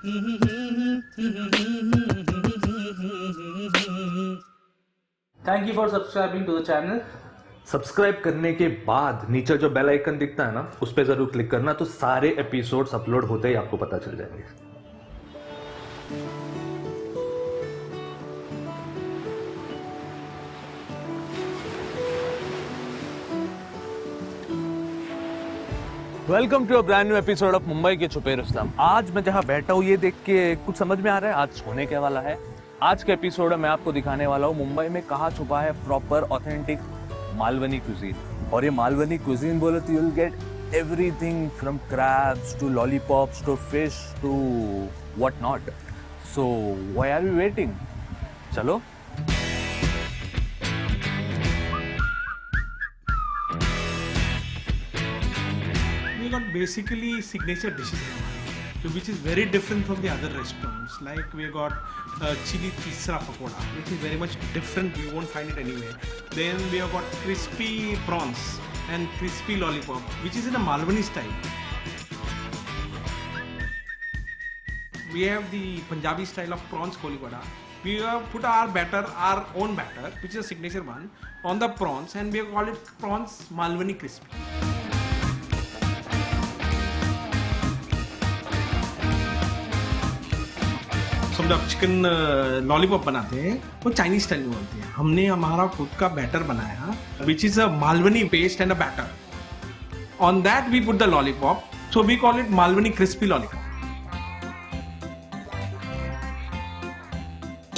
Thank you for subscribing to the channel. Subscribe करने के बाद नीचे जो बेल आइकन दिखता है ना, उस पर जरूर क्लिक करना, तो सारे एपिसोड्स अपलोड होते ही आपको पता चल जाएंगे। Welcome to a brand new episode of Mumbai के छुपे रुस्तम। आज मैं जहां बैठा हूं ये देख के कुछ समझ में आ रहा है आज होने क्या वाला है। आज के एपिसोड में मैं आपको दिखाने वाला हूं मुंबई में कहाँ छुपा है प्रॉपर ऑथेंटिक मालवनी क्यूजीन। और ये मालवनी क्यूजीन बोले तो you'll get everything from crabs to lollipops to fish to what not. So why are we waiting, चलो। We got basically signature dishes in Mumbai, which is very different from the other restaurants. Like we got chili tisra pakoda, which is very much different. You won't find it anywhere. Then we have got crispy prawns and crispy lollipop, which is in a Malwani style. We have the Punjabi style of prawns koli vada. We have put our own batter, which is a signature one, on the prawns, and we have called it prawns Malwani crispy. हम जब chicken lollipop बनाते हैं वो Chinese style में बनती है। हमने हमारा खुद का बैटर बनाया, which is a Malvani paste and a batter. On that we put the lollipop, so we call it Malvani crispy lollipop.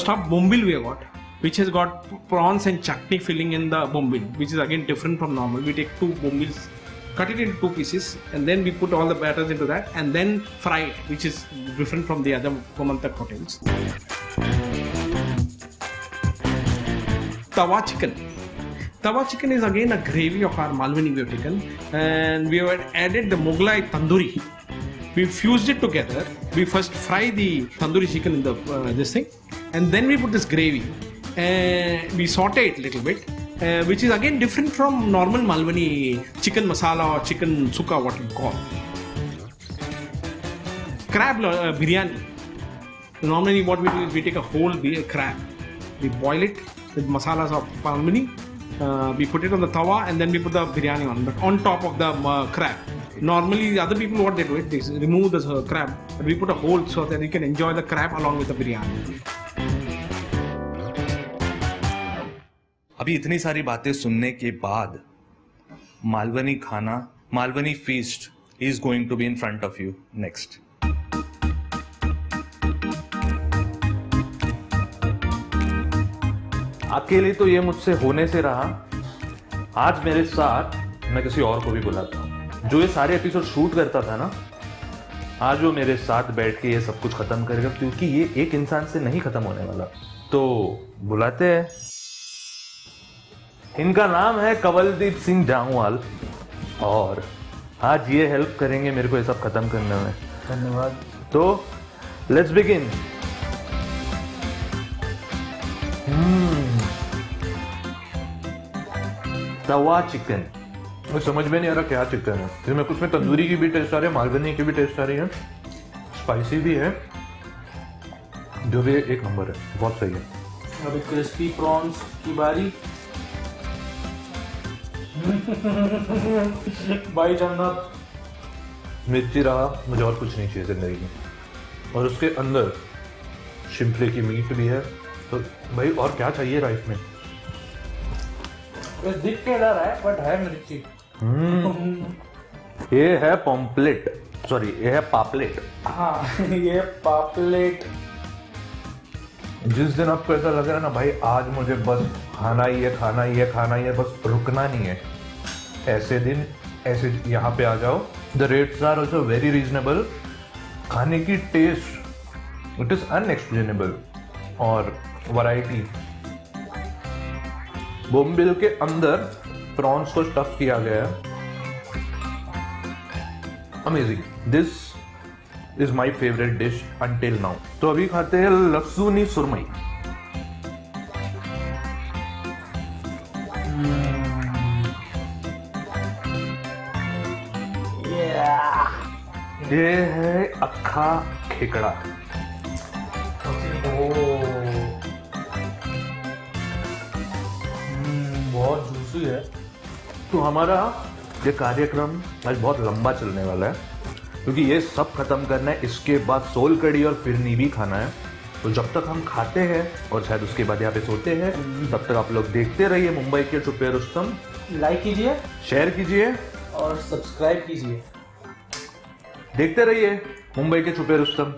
Stuffed bombil we have got, which has got prawns and chutney filling in the bombil, which is again different from normal. We take two bombils, cut it into two pieces, and then we put all the batters into that, and then fry it, which is different from the other Gomantak hotels. Tawa chicken. Tawa chicken is again a gravy of our Malwani we have taken, and we have added the Mughlai tandoori. We fused it together. We first fry the tandoori chicken in the this thing, and then we put this gravy, and we saute it a little bit, which is again different from normal Malwani chicken masala or chicken sukka, what you call. Crab biryani. Normally, what we do is we take a whole crab, we boil it with masalas of Malwani. We put it on the tawa, and then we put the biryani on top of the crab. Normally, the other people what they do it, they remove the crab, but we put a hole so that you can enjoy the crab along with the biryani. अभी इतनी सारी बातें सुनने के बाद मालवनी खाना, Malvani feast is going to be in front of you next. अकेले तो ये मुझसे होने से रहा, आज मेरे साथ मैं किसी और को भी बुलाता हूं जो ये सारे एपिसोड शूट करता था ना। आज वो मेरे साथ बैठ के ये सब कुछ खत्म करेगा, क्योंकि ये एक इंसान से नहीं खत्म होने वाला। तो बुलाते हैं, इनका नाम है कंवलदीप सिंह जांगवाल, और आज ये हेल्प करेंगे मेरे को ये सब खत्म करने में। धन्यवाद। तो लेट्स बिगिन। तवा चिकन, मुझे समझ में नहीं आ रहा क्या चिकन है। इसमें कुछ में तंदूरी की भी टेस्ट आ रही है, मालवनी की भी टेस्ट आ रही है, स्पाइसी भी है, जो भी एक नंबर है, बहुत सही है। अभी क्रिस्पी प्रॉन्स की बारी। भाई जन्नत। मिर्ची रहा, मुझे और कुछ नहीं चाहिए जिंदगी में। और उसके अंदर शिमले की मीट भी है, तो भाई और क्या चाहिए राइस में। दिख के डर है बट है मिर्ची। ये है पॉम्पलेट, सॉरी ये है पापलेट। हाँ ये पापलेट। जिस दिन आपको ऐसा लग रहा है ना भाई आज मुझे बस खाना ही है, खाना ही है, खाना ही है, बस रुकना नहीं है, ऐसे दिन ऐसे यहाँ पे आ जाओ। The rates are also very reasonable, खाने की टेस्ट इट इज अनएक्सप्लेनेबल, और वैरायटी। बोम्बिल के अंदर प्रॉन्स को स्टफ किया गया है, amazing. This is my favourite dish until now. तो अभी खाते हैं लहसुनी सुरमई। ये है अक्खा खेकड़ा। बहुत जूसी है। तो हमारा ये कार्यक्रम आज बहुत लंबा चलने वाला है, क्योंकि ये सब खत्म करना है, इसके बाद सोल कड़ी और फिरनी भी खाना है। तो जब तक हम खाते हैं और शायद उसके बाद यहाँ पे सोते हैं, तब तक आप लोग देखते रहिए मुंबई के छुपे रुस्तम। लाइक कीजिए शेयर कीजिए और सब्सक्राइब कीजिए। देखते रहिए मुंबई के छुपे रुस्तम।